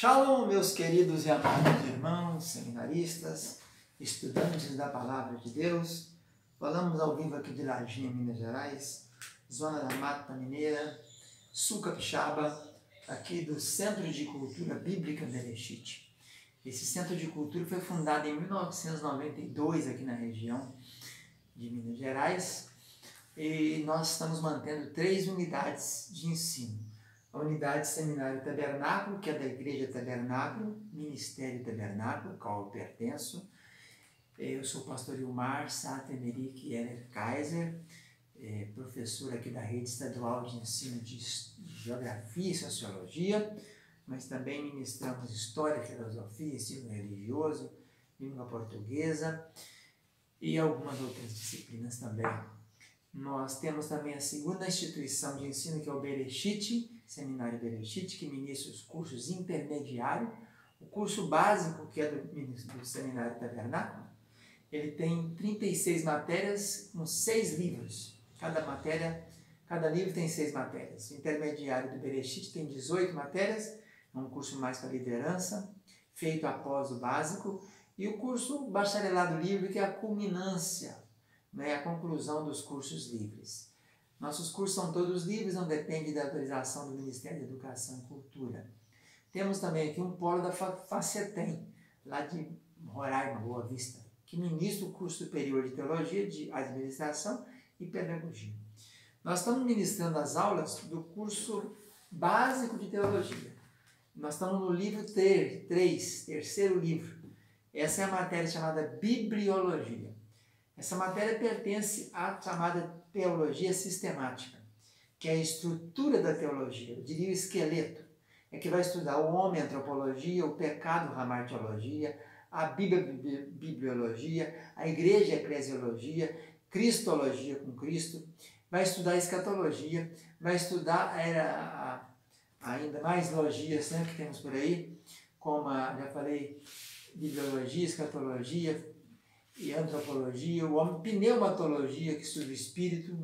Shalom, meus queridos e amados irmãos, seminaristas, estudantes da Palavra de Deus. Falamos ao vivo aqui de Lajinha, Minas Gerais, zona da Mata Mineira, Sul Capixaba, aqui do Centro de Cultura Bíblica Bereshit. Esse Centro de Cultura foi fundado em 1992 aqui na região de Minas Gerais e nós estamos mantendo 3 unidades de ensino. A unidade Seminário Tabernáculo, que é da Igreja Tabernáculo, Ministério Tabernáculo, ao qual eu pertenço. Eu sou o pastor Ilmar Satemeric Heller Kaiser, professor aqui da Rede Estadual de Ensino de Geografia e Sociologia, mas também ministramos História, Filosofia, Ensino Religioso, Língua Portuguesa e algumas outras disciplinas também. Nós temos também a segunda instituição de ensino, que é o Bereshit, Seminário Bereshit, que ministra os cursos intermediários. O curso básico, que é do Seminário Tabernáculo, ele tem 36 matérias com 6 livros. Cada livro tem 6 matérias. O intermediário do Bereshit tem 18 matérias, é um curso mais para liderança, feito após o básico. E o curso Bacharelado Livre, que é a culminância, a conclusão dos cursos livres. Nossos cursos são todos livres, não depende da autorização do Ministério da Educação e Cultura. Temos também aqui um polo da Facetem, lá de Roraima, Boa Vista, que ministra o curso superior de Teologia, de Administração e Pedagogia. Nós estamos ministrando as aulas do curso básico de Teologia. Nós estamos no livro 3, terceiro livro. Essa é a matéria chamada Bibliologia. Essa matéria pertence à chamada teologia sistemática, que é a estrutura da teologia, eu diria o esqueleto. É que vai estudar o homem, a antropologia, o pecado, a martiologia, a Bíblia, bibliologia, a igreja, a eclesiologia, cristologia com Cristo, vai estudar a escatologia, vai estudar ainda mais logias que temos por aí, como já falei, bibliologia, escatologia, e antropologia, o homem, pneumatologia, que estuda o espírito,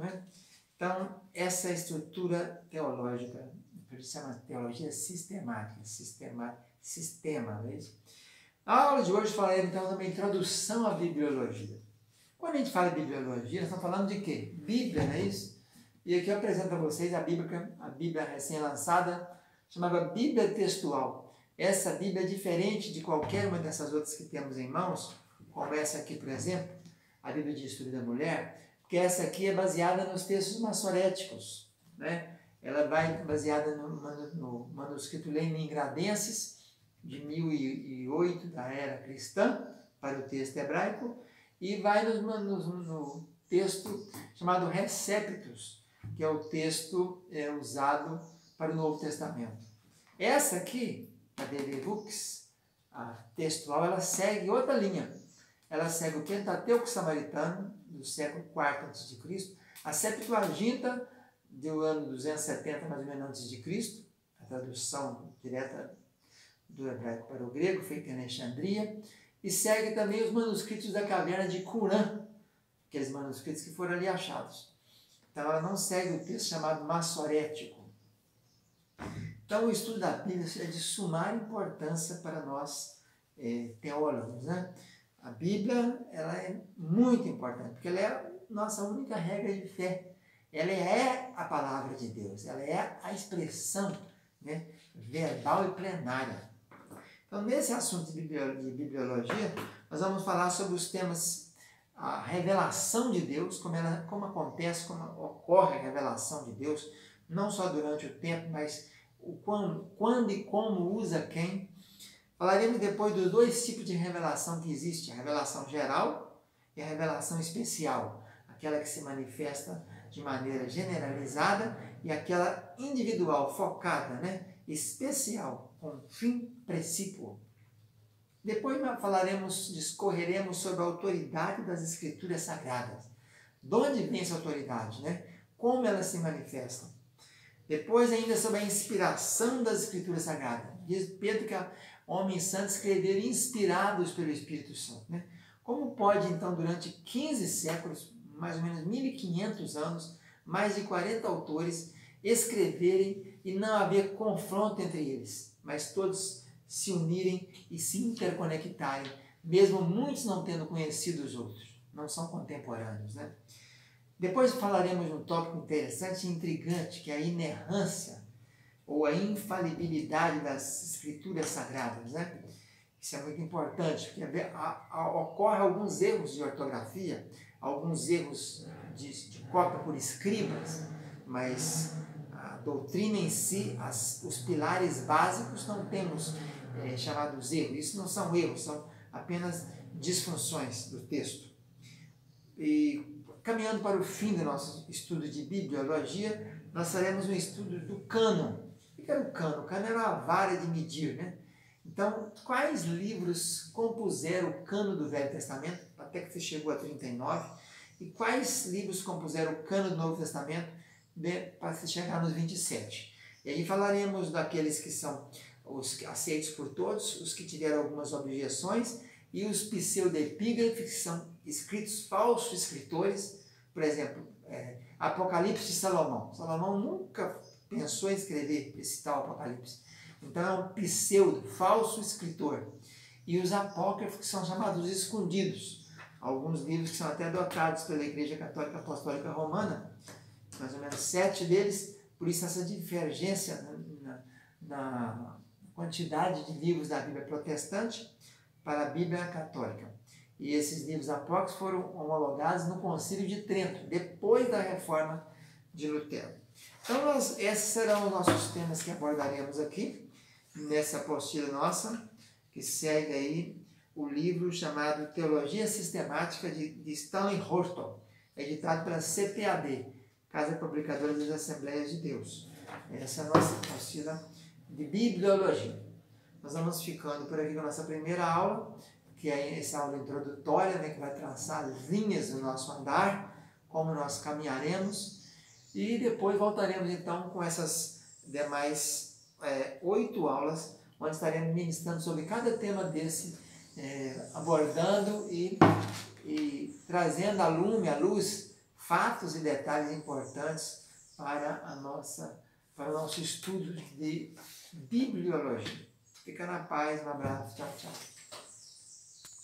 Então, essa estrutura teológica, por isso chama teologia sistemática, sistema, não é isso? Na aula de hoje falaremos então também introdução à bibliologia. Quando a gente fala de bibliologia, nós estamos falando de quê? Bíblia, não é isso? E aqui eu apresento a vocês a Bíblia recém-lançada, chamada Bíblia Textual. Essa Bíblia é diferente de qualquer uma dessas outras que temos em mãos, como essa aqui, por exemplo, a Bíblia de Estudo da Mulher, porque essa aqui é baseada nos textos maçoréticos, Ela vai baseada no manuscrito Leningradenses, de 1008, da era cristã, para o texto hebraico, e vai no texto chamado Receptus, que é o texto usado para o Novo Testamento. Essa aqui, a Deverux, a textual, ela segue outra linha. Ela segue o Pentateuco Samaritano, do século IV a.C., a Septuaginta, do ano 270, mais ou menos, antes de Cristo, a tradução direta do hebraico para o grego, feita em Alexandria, e segue também os manuscritos da caverna de Qumran, aqueles manuscritos que foram ali achados. Então, ela não segue o texto chamado maçorético. Então, o estudo da Bíblia é de sumária importância para nós teólogos, A Bíblia, ela é muito importante, porque ela é a nossa única regra de fé. Ela é a palavra de Deus, ela é a expressão verbal e plenária. Então, nesse assunto de bibliologia, nós vamos falar sobre os temas, a revelação de Deus, como acontece, como ocorre a revelação de Deus, não só durante o tempo, mas quando e como usa quem. Falaremos depois dos 2 tipos de revelação que existem, a revelação geral e a revelação especial, aquela que se manifesta de maneira generalizada e aquela individual, focada, especial, com fim precípuo. Depois discorreremos sobre a autoridade das Escrituras Sagradas. De onde vem essa autoridade, Como ela se manifesta. Depois ainda sobre a inspiração das Escrituras Sagradas. Diz Pedro que homens santos escreveram inspirados pelo Espírito Santo. Como pode, então, durante 15 séculos, mais ou menos 1500 anos, mais de 40 autores escreverem e não haver confronto entre eles, mas todos se unirem e se interconectarem, mesmo muitos não tendo conhecido os outros, não são contemporâneos, né? Depois falaremos de um tópico interessante e intrigante, que é a inerrância ou a infalibilidade das escrituras sagradas, né? Isso é muito importante, porque ocorrem alguns erros de ortografia, alguns erros de cópia por escribas, mas a doutrina em si, os pilares básicos, não temos chamados erros. Isso não são erros, são apenas disfunções do texto. E caminhando para o fim do nosso estudo de bibliologia, nós faremos um estudo do cânon. O que era o cânon? O cânon era uma vara de medir, né? Então, quais livros compuseram o cânon do Velho Testamento, até que você chegou a 39, e quais livros compuseram o cânon do Novo Testamento, para se chegar nos 27. E aí falaremos daqueles que são os aceitos por todos, os que tiveram algumas objeções, e os pseudepígrafes, que são escritos falsos escritores, por exemplo, Apocalipse de Salomão. Salomão nunca pensou em escrever esse tal Apocalipse. Então é um pseudo, falso escritor. E os apócrifos, que são chamados escondidos. Alguns livros que são até adotados pela Igreja Católica Apostólica Romana, mais ou menos 7 deles, por isso essa divergência na quantidade de livros da Bíblia protestante para a Bíblia católica. E esses livros apócrifos foram homologados no Concílio de Trento, depois da reforma de Lutero. Então, esses serão os nossos temas que abordaremos aqui, nessa apostila nossa, que segue aí o livro chamado Teologia Sistemática de Stanley Horton, editado pela CPAD, Casa Publicadora das Assembleias de Deus. Essa é a nossa apostila de bibliologia. Nós vamos ficando por aqui com a nossa primeira aula, que é essa aula introdutória, né, que vai traçar as linhas do nosso andar, como nós caminharemos, e depois voltaremos então com essas demais 8 aulas, onde estaremos ministrando sobre cada tema desse, abordando e trazendo à luz fatos e detalhes importantes para o nosso estudo de bibliologia. Fica na paz, um abraço, tchau, tchau.